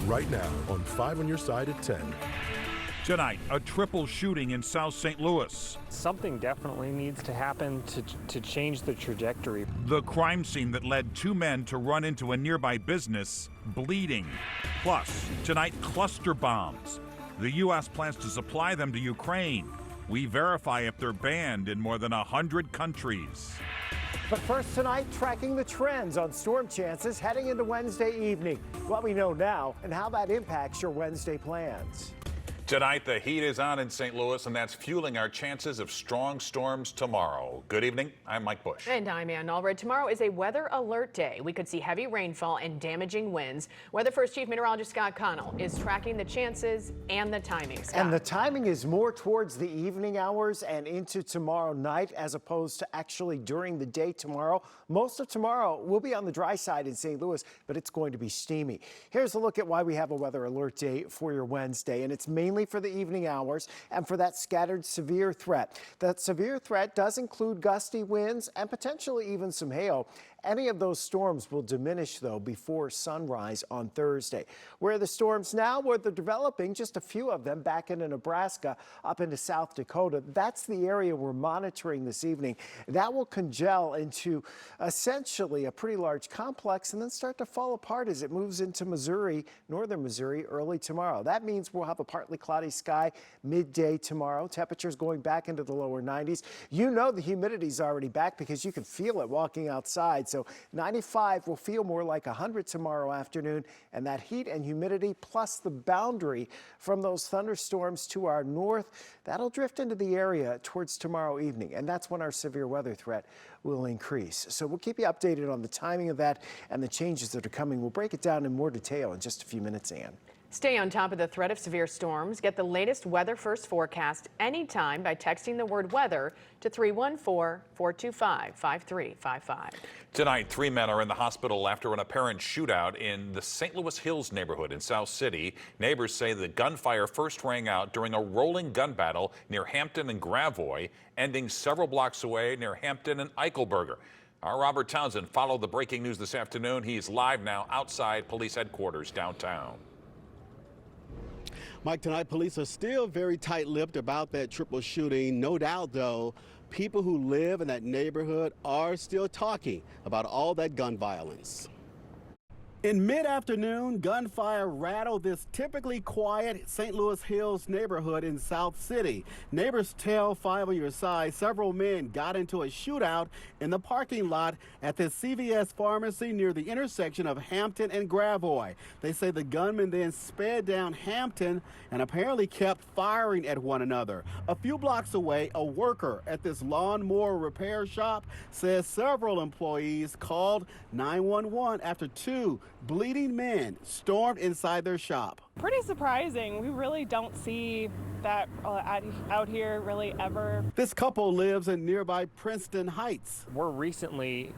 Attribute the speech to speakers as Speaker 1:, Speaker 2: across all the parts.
Speaker 1: right now on 5 on your side at 10.
Speaker 2: Tonight, a triple shooting in South St. Louis.
Speaker 3: Something definitely needs to happen to change the trajectory.
Speaker 2: The crime scene that led two men to run into a nearby business, bleeding. Plus, tonight, cluster bombs. The U.S. plans to supply them to Ukraine. We verify if they're banned in more than 100 countries.
Speaker 4: But first tonight, tracking the trends on storm chances heading into Wednesday evening. What we know now and how that impacts your Wednesday plans.
Speaker 5: Tonight, the heat is on in St. Louis, and that's fueling our chances of strong storms tomorrow. Good evening. I'm Mike Bush.
Speaker 6: And I'm Ann Allred. Tomorrow is a weather alert day. We could see heavy rainfall and damaging winds. Weather First Chief Meteorologist Scott Connell is tracking the chances and the timing. Scott.
Speaker 4: And the timing is more towards the evening hours and into tomorrow night as opposed to actually during the day tomorrow. Most of tomorrow will be on the dry side in St. Louis, but it's going to be steamy. Here's a look at why we have a weather alert day for your Wednesday, and it's mainly for the evening hours and for that scattered severe threat. That severe threat does include gusty winds and potentially even some hail. Any of those storms will diminish, though, before sunrise on Thursday. Where the storms now, where they're developing, just a few of them back into Nebraska, up into South Dakota. That's the area we're monitoring this evening. That will congeal into essentially a pretty large complex and then start to fall apart as it moves into Missouri, northern Missouri, early tomorrow. That means we'll have a partly cloudy sky midday tomorrow. Temperatures going back into the lower 90s. You know the humidity's already back because you can feel it walking outside. So 95 will feel more like 100 tomorrow afternoon, and that heat and humidity plus the boundary from those thunderstorms to our north, that'll drift into the area towards tomorrow evening, and that's when our severe weather threat will increase. So we'll keep you updated on the timing of that and the changes that are coming. We'll break it down in more detail in just a few minutes, Ann.
Speaker 6: Stay on top of the threat of severe storms. Get the latest Weather First forecast anytime by texting the word weather to 314-425-5355.
Speaker 5: Tonight, 3 men are in the hospital after an apparent shootout in the St. Louis Hills neighborhood in South City. Neighbors say the gunfire first rang out during a rolling gun battle near Hampton and Gravois, ending several blocks away near Hampton and Eichelberger. Our Robert Townsend followed the breaking news this afternoon. He's live now outside police headquarters downtown.
Speaker 7: Mike, tonight police are still very tight-lipped about that triple shooting. No doubt, though, people who live in that neighborhood are still talking about all that gun violence. In mid-afternoon, gunfire rattled this typically quiet St. Louis Hills neighborhood in South City. Neighbors tell 5 on your side several men got into a shootout in the parking lot at the CVS pharmacy near the intersection of Hampton and Gravois. They say the gunman then sped down Hampton and apparently kept firing at one another. A few blocks away, a worker at this lawnmower repair shop says several employees called 911 after 2 bleeding men stormed inside their shop.
Speaker 8: Pretty surprising. We really don't see that out here really ever.
Speaker 7: This couple lives in nearby Princeton Heights.
Speaker 3: We're recently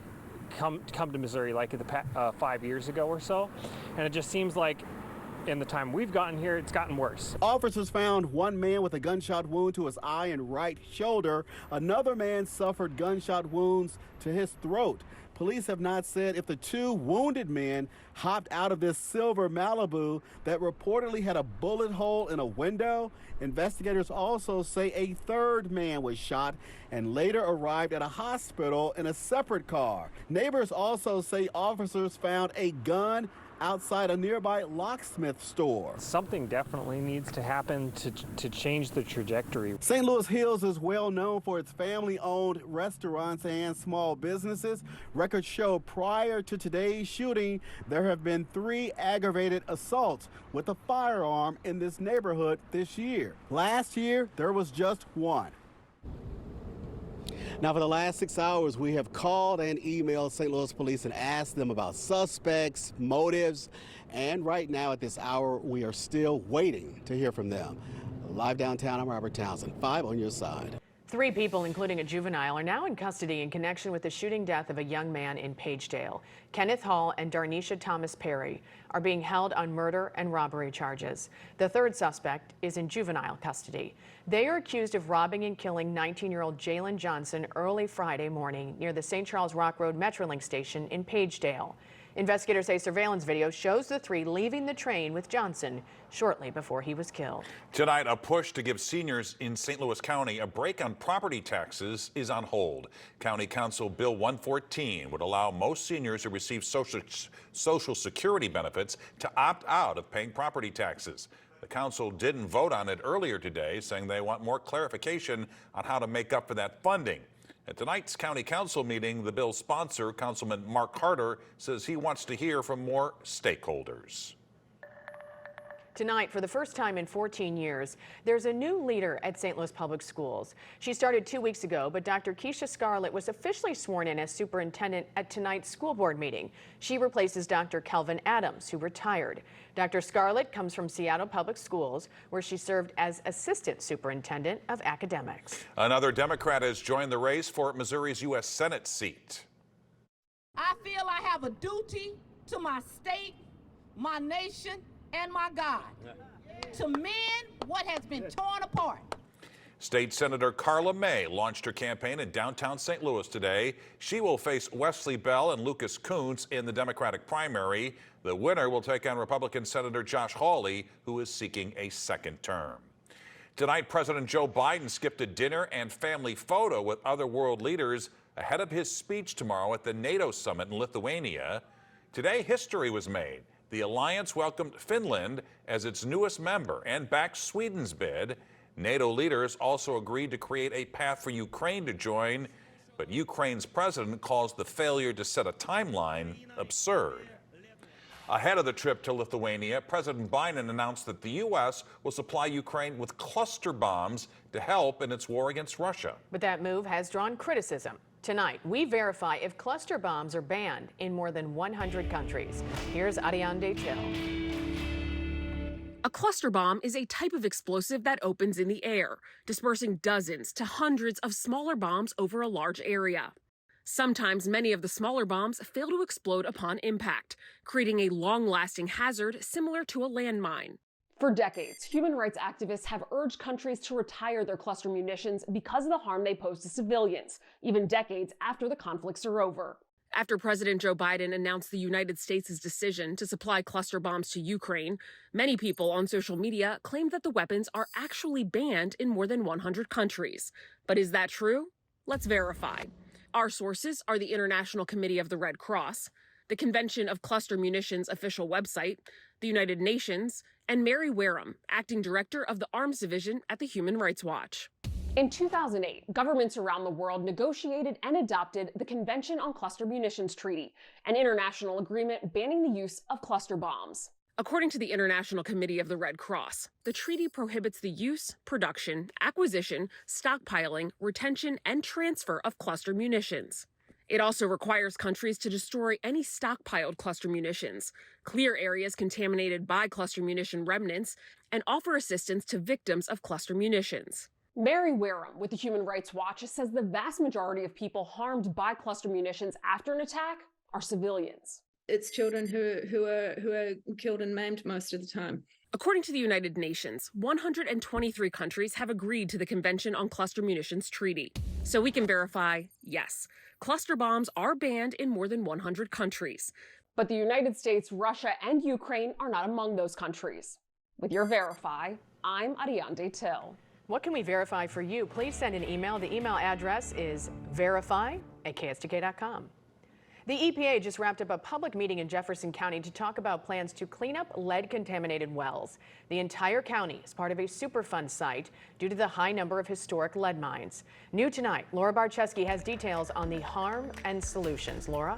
Speaker 3: come to Missouri like 5 years ago or so, and it just seems like in the time we've gotten here, it's gotten worse.
Speaker 7: Officers found one man with a gunshot wound to his eye and right shoulder. Another man suffered gunshot wounds to his throat. Police have not said if the 2 wounded men hopped out of this silver Malibu that reportedly had a bullet hole in a window. Investigators also say a 3rd man was shot and later arrived at a hospital in a separate car. Neighbors also say officers found a gun outside a nearby locksmith store.
Speaker 3: Something definitely needs to happen to change the trajectory.
Speaker 7: St. Louis Hills is well known for its family-owned restaurants and small businesses. Records show prior to today's shooting, there have been 3 aggravated assaults with a firearm in this neighborhood this year. Last year, there was just 1. Now, for the last 6 hours, we have called and emailed St. Louis police and asked them about suspects, motives, and right now at this hour, we are still waiting to hear from them. Live downtown, I'm Robert Townsend, 5 on your side.
Speaker 6: 3 people, including a juvenile, are now in custody in connection with the shooting death of a young man in Pagedale. Kenneth Hall and Darnisha Thomas Perry are being held on murder and robbery charges. The 3rd suspect is in juvenile custody. They are accused of robbing and killing 19-year-old Jalen Johnson early Friday morning near the St. Charles Rock Road Metrolink station in Pagedale. Investigators say surveillance video shows the three leaving the train with Johnson shortly before he was killed.
Speaker 5: Tonight, a push to give seniors in St. Louis County a break on property taxes is on hold. County Council Bill 114 would allow most seniors who receive Social Security benefits to opt out of paying property taxes. The council didn't vote on it earlier today, saying they want more clarification on how to make up for that funding. At tonight's county council meeting, the bill's sponsor, Councilman Mark Carter, says he wants to hear from more stakeholders.
Speaker 6: Tonight, for the first time in 14 years, there's a new leader at St. Louis Public Schools. She started 2 weeks ago, but Dr. Keisha Scarlett was officially sworn in as superintendent at tonight's school board meeting. She replaces Dr. Kelvin Adams, who retired. Dr. Scarlett comes from Seattle Public Schools, where she served as assistant superintendent of academics.
Speaker 5: Another Democrat has joined the race for Missouri's U.S. Senate seat.
Speaker 9: I feel I have a duty to my state, my nation, and my God, to mend what has been torn apart.
Speaker 5: State Senator Carla May launched her campaign in downtown St. Louis today. She will face Wesley Bell and Lucas Kuntz in the Democratic primary. The winner will take on Republican Senator Josh Hawley, who is seeking a second term. Tonight, President Joe Biden skipped a dinner and family photo with other world leaders ahead of his speech tomorrow at the NATO summit in Lithuania. Today, history was made. The alliance welcomed Finland as its newest member and backed Sweden's bid. NATO leaders also agreed to create a path for Ukraine to join, but Ukraine's president calls the failure to set a timeline absurd. Ahead of the trip to Lithuania, President Biden announced that the U.S. will supply Ukraine with cluster bombs to help in its war against Russia.
Speaker 6: But that move has drawn criticism. Tonight, we verify if cluster bombs are banned in more than 100 countries. Here's Ariane Till.
Speaker 10: A cluster bomb is a type of explosive that opens in the air, dispersing dozens to hundreds of smaller bombs over a large area. Sometimes many of the smaller bombs fail to explode upon impact, creating a long-lasting hazard similar to a landmine.
Speaker 11: For decades, human rights activists have urged countries to retire their cluster munitions because of the harm they pose to civilians, even decades after the conflicts are over.
Speaker 10: After President Joe Biden announced the United States' decision to supply cluster bombs to Ukraine, many people on social media claimed that the weapons are actually banned in more than 100 countries. But is that true? Let's verify. Our sources are the International Committee of the Red Cross, the Convention of Cluster Munitions official website, the United Nations, and Mary Wareham, acting director of the Arms Division at the Human Rights Watch.
Speaker 11: In 2008, governments around the world negotiated and adopted the Convention on Cluster Munitions Treaty, an international agreement banning the use of cluster bombs.
Speaker 10: According to the International Committee of the Red Cross, the treaty prohibits the use, production, acquisition, stockpiling, retention, and transfer of cluster munitions. It also requires countries to destroy any stockpiled cluster munitions, clear areas contaminated by cluster munition remnants, and offer assistance to victims of cluster munitions.
Speaker 11: Mary Wareham with the Human Rights Watch says the vast majority of people harmed by cluster munitions after an attack are civilians.
Speaker 12: It's children who are killed and maimed most of the time.
Speaker 10: According to the United Nations, 123 countries have agreed to the Convention on Cluster Munitions Treaty. So we can verify, yes, cluster bombs are banned in more than 100 countries.
Speaker 11: But the United States, Russia, and Ukraine are not among those countries. With your Verify, I'm Ariane Till.
Speaker 6: What can we verify for you? Please send an email. The email address is verify@kstk.com. The EPA just wrapped up a public meeting in Jefferson County to talk about plans to clean up lead-contaminated wells. The entire county is part of a Superfund site due to the high number of historic lead mines. New tonight, Laura Barczewski has details on the harm and solutions. Laura?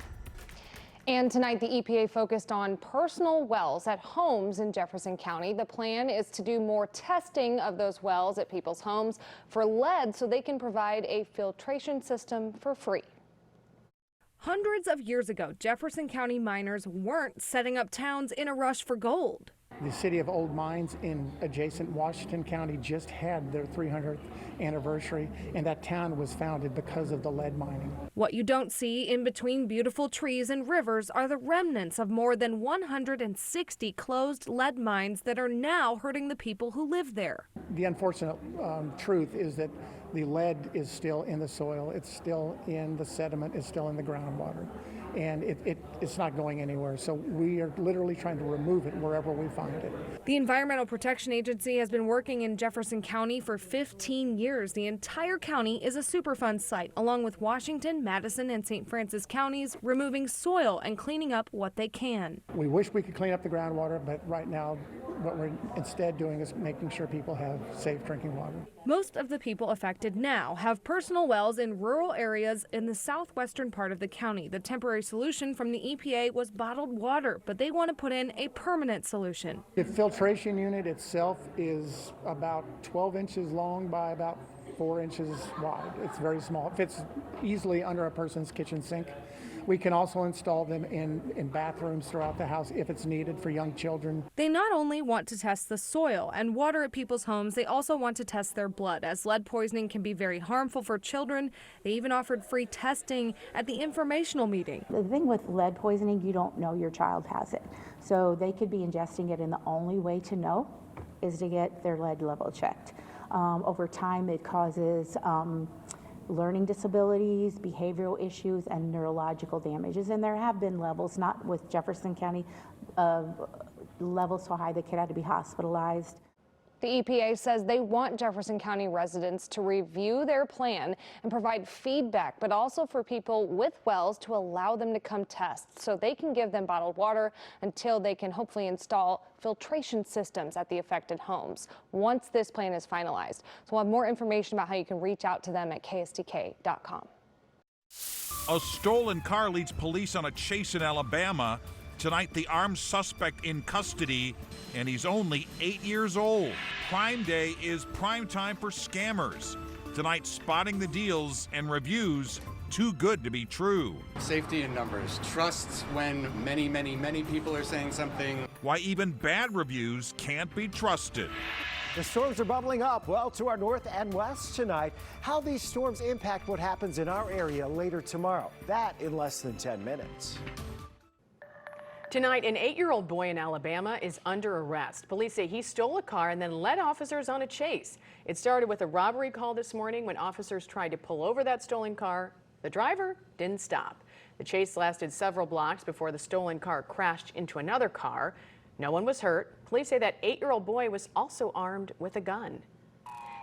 Speaker 13: And tonight, the EPA focused on personal wells at homes in Jefferson County. The plan is to do more testing of those wells at people's homes for lead so they can provide a filtration system for free.
Speaker 14: Hundreds of years ago, Jefferson County miners weren't setting up towns in a rush for gold.
Speaker 15: The city of Old Mines in adjacent Washington County just had their 300th anniversary, and that town was founded because of the lead mining.
Speaker 14: What you don't see in between beautiful trees and rivers are the remnants of more than 160 closed lead mines that are now hurting the people who live there.
Speaker 15: The unfortunate truth is that the lead is still in the soil, it's still in the sediment, it's still in the groundwater. and it's not going anywhere. So we are literally trying to remove it wherever we find it.
Speaker 14: The Environmental Protection Agency has been working in Jefferson County for 15 years. The entire county is a Superfund site, along with Washington, Madison, and St. Francis counties, removing soil and cleaning up what they can.
Speaker 15: We wish we could clean up the groundwater, but right now what we're instead doing is making sure people have safe drinking water.
Speaker 14: Most of the people affected now have personal wells in rural areas in the southwestern part of the county. The temporary solution from the EPA was bottled water, but they want to put in a permanent solution.
Speaker 15: The filtration unit itself is about 12 inches long by about 4 inches wide. It's very small. It fits easily under a person's kitchen sink. We can also install them in bathrooms throughout the house if it's needed for young children.
Speaker 14: They not only want to test the soil and water at people's homes, they also want to test their blood, as lead poisoning can be very harmful for children. They even offered free testing at the informational meeting.
Speaker 16: The thing with lead poisoning, you don't know your child has it. So they could be ingesting it, and the only way to know is to get their lead level checked. Over time, it causes learning disabilities, behavioral issues, and neurological damages. And there have been levels, not with Jefferson County, of levels so high they could have to be hospitalized.
Speaker 13: The EPA says they want Jefferson County residents to review their plan and provide feedback, but also for people with wells to allow them to come test so they can give them bottled water until they can hopefully install filtration systems at the affected homes once this plan is finalized. So we'll have more information about how you can reach out to them at kstk.com.
Speaker 2: A stolen car leads police on a chase in Alabama. Tonight, the armed suspect in custody, and he's only 8 years old. Prime Day is prime time for scammers. Tonight, spotting the deals and reviews too good to be true.
Speaker 17: Safety in numbers. Trust when many people are saying something.
Speaker 2: Why even bad reviews can't be trusted.
Speaker 4: The storms are bubbling up well to our north and west tonight. How these storms impact what happens in our area later tomorrow. That in less than 10 minutes.
Speaker 6: Tonight, an 8-year-old boy in Alabama is under arrest. Police say he stole a car and then led officers on a chase. It started with a robbery call this morning when officers tried to pull over that stolen car. The driver didn't stop. The chase lasted several blocks before the stolen car crashed into another car. No one was hurt. Police say that 8-year-old boy was also armed with a gun.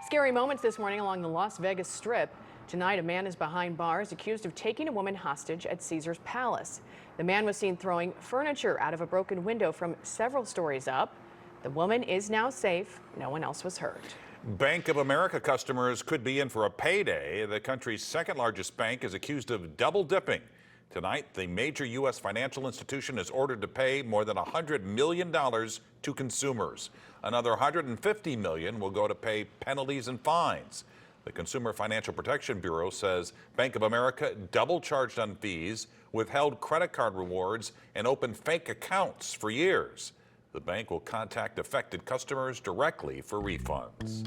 Speaker 6: Scary moments this morning along the Las Vegas Strip. Tonight, a man is behind bars accused of taking a woman hostage at Caesar's Palace. The man was seen throwing furniture out of a broken window from several stories up. The woman is now safe. No one else was hurt.
Speaker 5: Bank of America customers could be in for a payday. The country's second largest bank is accused of double dipping. Tonight, the major U.S. financial institution is ordered to pay more than $100 million to consumers. Another $150 million will go to pay penalties and fines. The Consumer Financial Protection Bureau says Bank of America double charged on fees, withheld credit card rewards, and opened fake accounts for years. The bank will contact affected customers directly for refunds.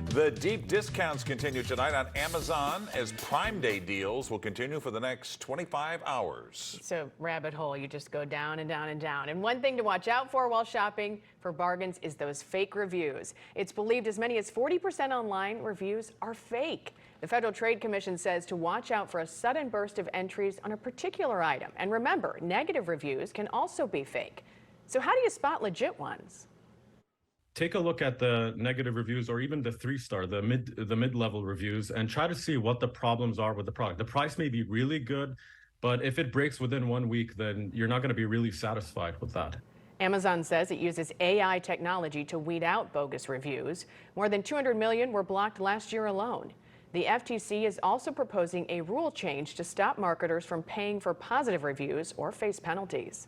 Speaker 5: The deep discounts continue tonight on Amazon as Prime Day deals will continue for the next 25 hours.
Speaker 6: It's a rabbit hole. You just go down and down and down. And one thing to watch out for while shopping for bargains is those fake reviews. It's believed as many as 40% online reviews are fake. The Federal Trade Commission says to watch out for a sudden burst of entries on a particular item. And remember, negative reviews can also be fake. So how do you spot legit ones?
Speaker 18: Take a look at the negative reviews or even the 3-star, the mid-level reviews, and try to see what the problems are with the product. The price may be really good, but if it breaks within 1 week, then you're not going to be really satisfied with that.
Speaker 6: Amazon says it uses AI technology to weed out bogus reviews. More than 200 million were blocked last year alone. The FTC is also proposing a rule change to stop marketers from paying for positive reviews or face penalties.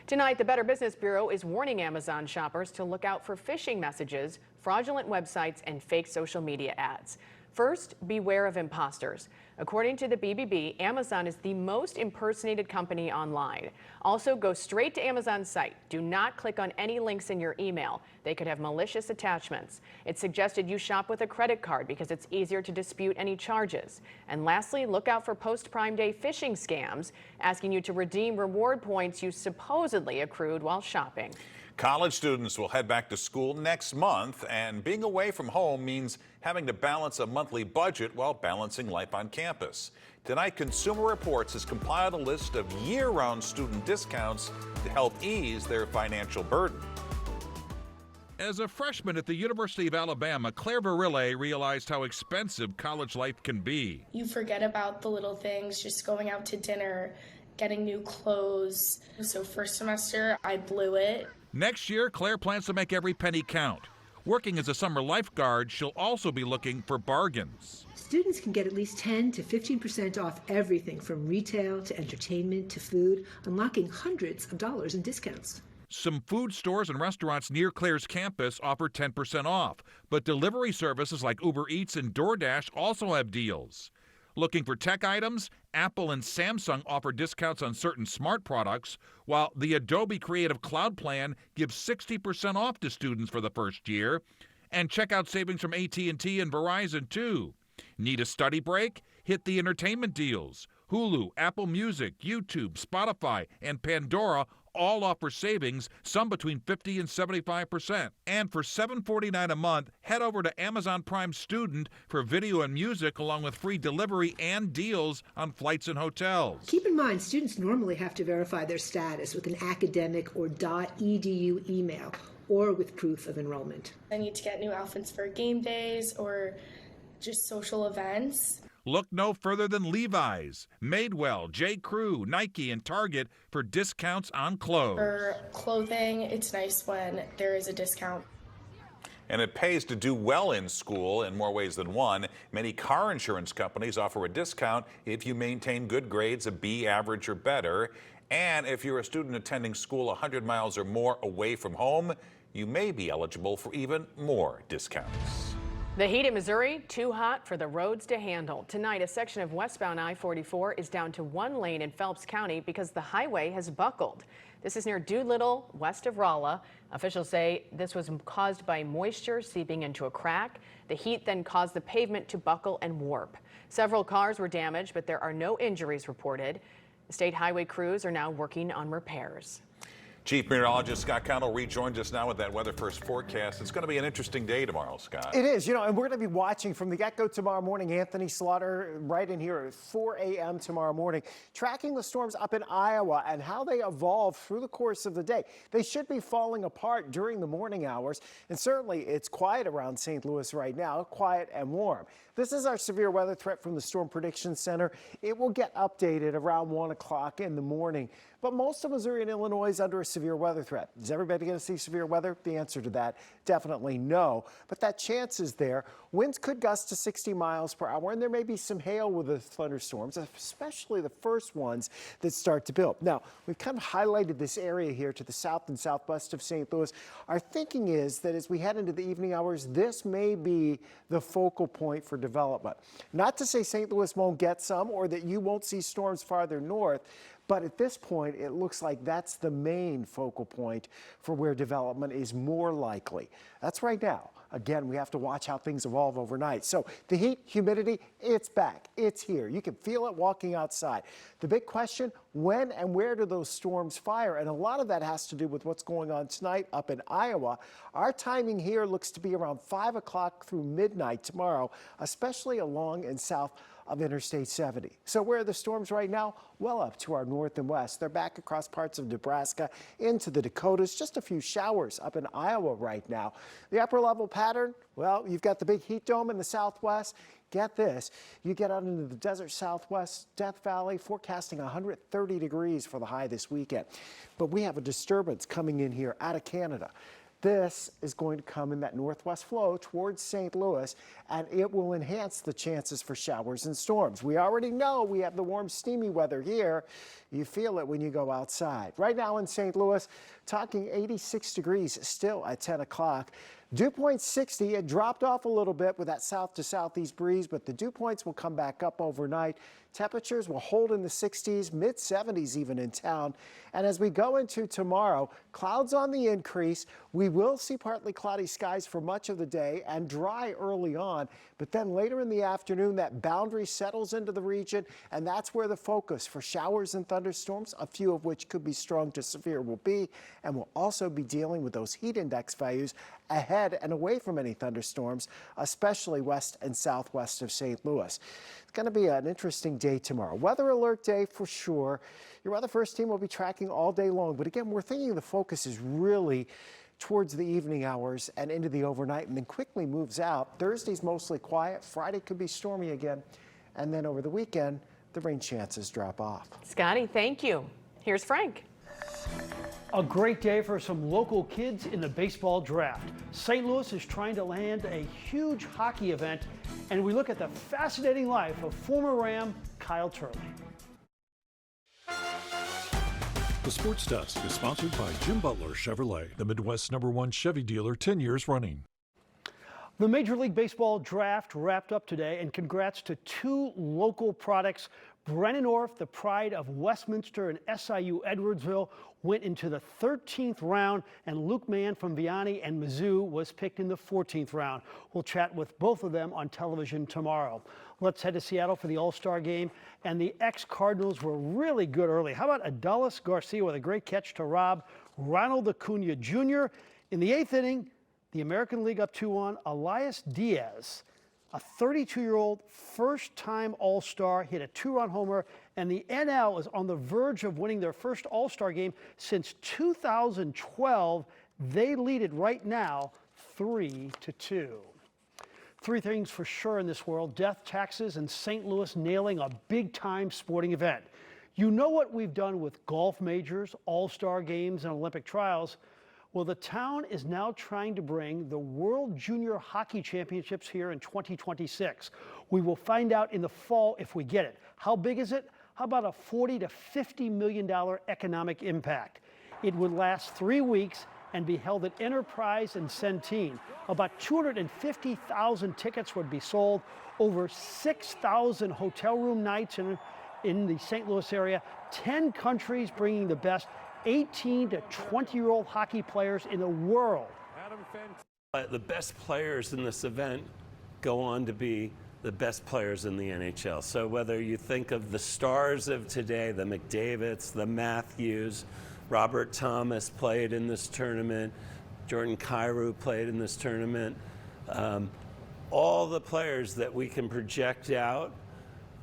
Speaker 6: Tonight, the Better Business Bureau is warning Amazon shoppers to look out for phishing messages, fraudulent websites, and fake social media ads. First, beware of imposters. According to the BBB, Amazon is the most impersonated company online. Also, go straight to Amazon's site. Do not click on any links in your email. They could have malicious attachments. It's suggested you shop with a credit card because it's easier to dispute any charges. And lastly, look out for post-Prime Day phishing scams, asking you to redeem reward points you supposedly accrued while shopping.
Speaker 5: College students will head back to school next month, and being away from home means having to balance a monthly budget while balancing life on campus. Tonight, Consumer Reports has compiled a list of year-round student discounts to help ease their financial burden.
Speaker 2: As a freshman at the University of Alabama, Claire Verille realized how expensive college life can be.
Speaker 19: You forget about the little things, just going out to dinner, getting new clothes. So first semester, I blew it.
Speaker 2: Next year, Claire plans to make every penny count. Working as a summer lifeguard, she'll also be looking for bargains.
Speaker 20: Students can get at least 10 to 15% off everything from retail to entertainment to food, unlocking hundreds of dollars in discounts.
Speaker 2: Some food stores and restaurants near Claire's campus offer 10% off, but delivery services like Uber Eats and DoorDash also have deals. Looking for tech items? Apple and Samsung offer discounts on certain smart products, while the Adobe Creative Cloud plan gives 60% off to students for the first year. And check out savings from AT&T and Verizon, too. Need a study break? Hit the entertainment deals. Hulu, Apple Music, YouTube, Spotify, and Pandora all offer savings, some between 50 and 75%. And for $7.49 a month, head over to Amazon Prime Student for video and music, along with free delivery and deals on flights and hotels.
Speaker 20: Keep in mind, students normally have to verify their status with an academic or .edu email or with proof of enrollment.
Speaker 19: I need to get new outfits for game days or just social events.
Speaker 2: Look no further than Levi's, Madewell, J. Crew, Nike, and Target for discounts on clothes.
Speaker 19: For clothing, it's nice when there is a discount.
Speaker 5: And it pays to do well in school in more ways than one. Many car insurance companies offer a discount if you maintain good grades, a B average or better. And if you're a student attending school 100 miles or more away from home, you may be eligible for even more discounts.
Speaker 6: The heat in Missouri, too hot for the roads to handle. Tonight, a section of westbound I-44 is down to one lane in Phelps County because the highway has buckled. This is near Doolittle, west of Rolla. Officials say this was caused by moisture seeping into a crack. The heat then caused the pavement to buckle and warp. Several cars were damaged, but there are no injuries reported. The state highway crews are now working on repairs.
Speaker 5: Chief Meteorologist Scott Connell rejoins us now with that Weather First forecast. It's going to be an interesting day tomorrow, Scott.
Speaker 4: It is, and we're going to be watching from the get-go tomorrow morning. Anthony Slaughter right in here at 4 a.m. tomorrow morning, tracking the storms up in Iowa and how they evolve through the course of the day. They should be falling apart during the morning hours, and certainly it's quiet around St. Louis right now, quiet and warm. This is our severe weather threat from the Storm Prediction Center. It will get updated around 1 o'clock in the morning. But most of Missouri and Illinois is under a severe weather threat. Is everybody going to see severe weather? The answer to that, definitely no. But that chance is there. Winds could gust to 60 miles per hour, and there may be some hail with the thunderstorms, especially the first ones that start to build. Now, we've kind of highlighted this area here to the south and southwest of St. Louis. Our thinking is that as we head into the evening hours, this may be the focal point for development. Not to say St. Louis won't get some or that you won't see storms farther north, but at this point, it looks like that's the main focal point for where development is more likely. That's right now. Again, we have to watch how things evolve overnight. So the heat, humidity, it's back. It's here. You can feel it walking outside. The big question, when and where do those storms fire? And a lot of that has to do with what's going on tonight up in Iowa. Our timing here looks to be around 5 o'clock through midnight tomorrow, especially along and south of Interstate 70. So where are the storms right now? Well up to our north and west. They're back across parts of Nebraska into the Dakotas. Just a few showers up in Iowa right now. The upper level pattern, well, you've got the big heat dome in the southwest. Get this, you get out into the desert southwest, Death Valley, forecasting 130 degrees for the high this weekend. But we have a disturbance coming in here out of Canada. This is going to come in that northwest flow towards St. Louis, and it will enhance the chances for showers and storms. We already know we have the warm, steamy weather here. You feel it when you go outside. Right now in St. Louis, talking 86 degrees still at 10 o'clock. Dew point 60, it dropped off a little bit with that south to southeast breeze, but the dew points will come back up overnight. Temperatures will hold in the 60s, mid 70s even in town. And as we go into tomorrow, clouds on the increase. We will see partly cloudy skies for much of the day and dry early on. But then later in the afternoon, that boundary settles into the region, and that's where the focus for showers and thunderstorms thunderstorms, a few of which could be strong to severe will be, and we'll also be dealing with those heat index values ahead and away from any thunderstorms, especially west and southwest of St. Louis. It's going to be an interesting day tomorrow. Weather alert day for sure. Your Weather First team will be tracking all day long, but again, we're thinking the focus is really towards the evening hours and into the overnight, and then quickly moves out. Thursday's mostly quiet. Friday could be stormy again, and then over the weekend, the rain chances drop off.
Speaker 6: Scotty, thank you. Here's Frank.
Speaker 21: A great day for some local kids in the baseball draft. St. Louis is trying to land a huge hockey event, and we look at the fascinating life of former Ram Kyle Turley.
Speaker 22: The Sports Desk is sponsored by Jim Butler Chevrolet, the Midwest's #1 Chevy dealer 10 years running.
Speaker 21: The Major League Baseball draft wrapped up today, and congrats to two local products. Brennan Orff, the pride of Westminster and SIU Edwardsville, went into the 13th round, and Luke Mann from Vianney and Mizzou was picked in the 14th round. We'll chat with both of them on television tomorrow. Let's head to Seattle for the All-Star game, and the ex-Cardinals were really good early. How about Adolis Garcia with a great catch to rob Ronald Acuna Jr. In the 8th inning? The American League up 2-1, Elias Diaz, a 32-year-old first-time All-Star, hit a 2-run homer, and the NL is on the verge of winning their first All-Star game since 2012. They lead it right now 3-2. Three things for sure in this world: death, taxes, and St. Louis nailing a big-time sporting event. You know what we've done with golf majors, All-Star games, and Olympic trials. Well, the town is now trying to bring the World Junior Hockey Championships here in 2026. We will find out in the fall if we get it. How big is it? How about a $40 to $50 million economic impact? It would last 3 weeks and be held at Enterprise and Centene. About 250,000 tickets would be sold, over 6,000 hotel room nights in the St. Louis area, 10 countries bringing the best 18 to 20-year-old hockey players in the world.
Speaker 23: The best players in this event go on to be the best players in the NHL. So whether you think of the stars of today, the McDavids, the Matthews, Robert Thomas played in this tournament, Jordan Kyrou played in this tournament, all the players that we can project out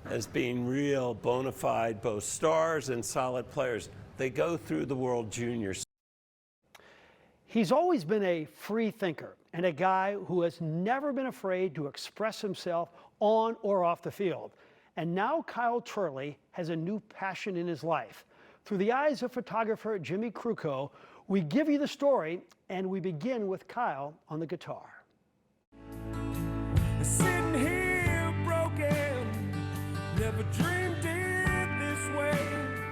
Speaker 23: as being real bona fide both stars and solid players, they go through the World Juniors.
Speaker 21: He's always been a free thinker and a guy who has never been afraid to express himself on or off the field. And now Kyle Turley has a new passion in his life. Through the eyes of photographer Jimmy Kruko, we give you the story, and we begin with Kyle on the guitar.
Speaker 24: Sitting here broken, never dreamed it this way.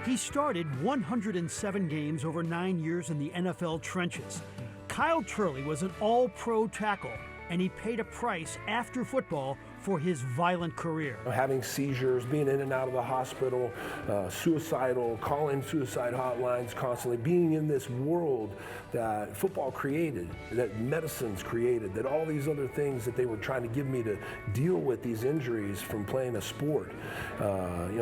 Speaker 21: He started 107 games over 9 years in the NFL trenches. Kyle Turley was an all-pro tackle, and he paid a price after football for his violent career.
Speaker 25: Having seizures, being in and out of the hospital, suicidal, calling suicide hotlines constantly, being in this world that football created, that medicine's created, that all these other things that they were trying to give me to deal with these injuries from playing a sport,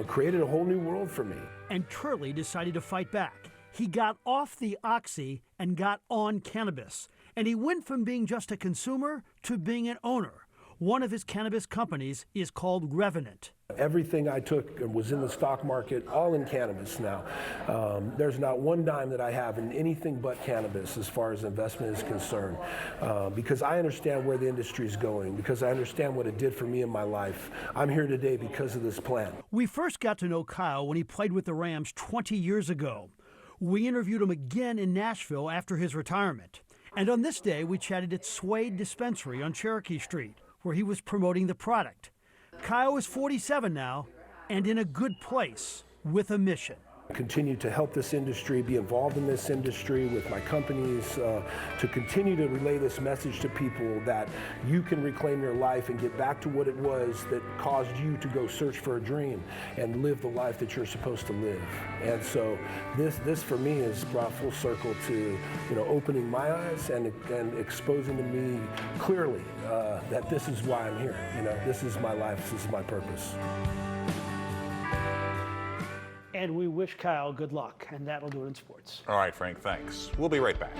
Speaker 25: created a whole new world for me.
Speaker 21: And Turley decided to fight back. He got off the oxy and got on cannabis. And he went from being just a consumer to being an owner. One of his cannabis companies is called Revenant.
Speaker 25: Everything I took was in the stock market, all in cannabis now. There's not one dime that I have in anything but cannabis as far as investment is concerned, because I understand where the industry is going, because I understand what it did for me in my life. I'm here today because of this plan.
Speaker 21: We first got to know Kyle when he played with the Rams 20 years ago. We interviewed him again in Nashville after his retirement. And on this day, we chatted at Suede Dispensary on Cherokee Street, where he was promoting the product. Kyle is 47 now and in a good place with a mission.
Speaker 25: Continue to help this industry, be involved in this industry with my companies, to continue to relay this message to people that you can reclaim your life and get back to what it was that caused you to go search for a dream and live the life that you're supposed to live. And so this for me is brought full circle to opening my eyes and exposing to me clearly that this is why I'm here. This is my life, this is my purpose.
Speaker 21: and we wish Kyle good luck. And that'll do it in sports.
Speaker 5: All right, Frank, thanks. We'll be right back.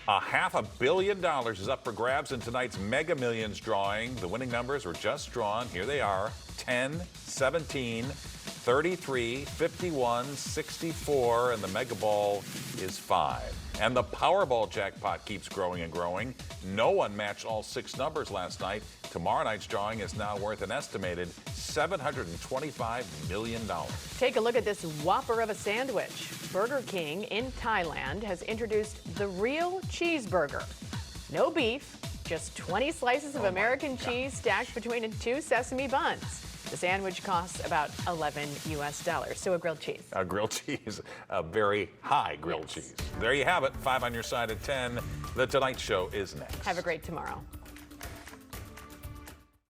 Speaker 5: $500 million is up for grabs in tonight's Mega Millions drawing. The winning numbers were just drawn. Here they are: 10, 17, 33, 51, 64, and the Mega Ball is 5. And the Powerball jackpot keeps growing and growing. No one matched all 6 numbers last night. Tomorrow night's drawing is now worth an estimated $725 million.
Speaker 6: Take a look at this whopper of a sandwich. Burger King in Thailand has introduced the real cheeseburger. No beef, just 20 slices of American cheese stacked between 2 sesame buns. The sandwich costs about $11 US, so a grilled cheese.
Speaker 5: A grilled cheese, a very high grilled cheese. There you have it, 5 on your side at 10. The Tonight Show is next.
Speaker 6: Have a great tomorrow.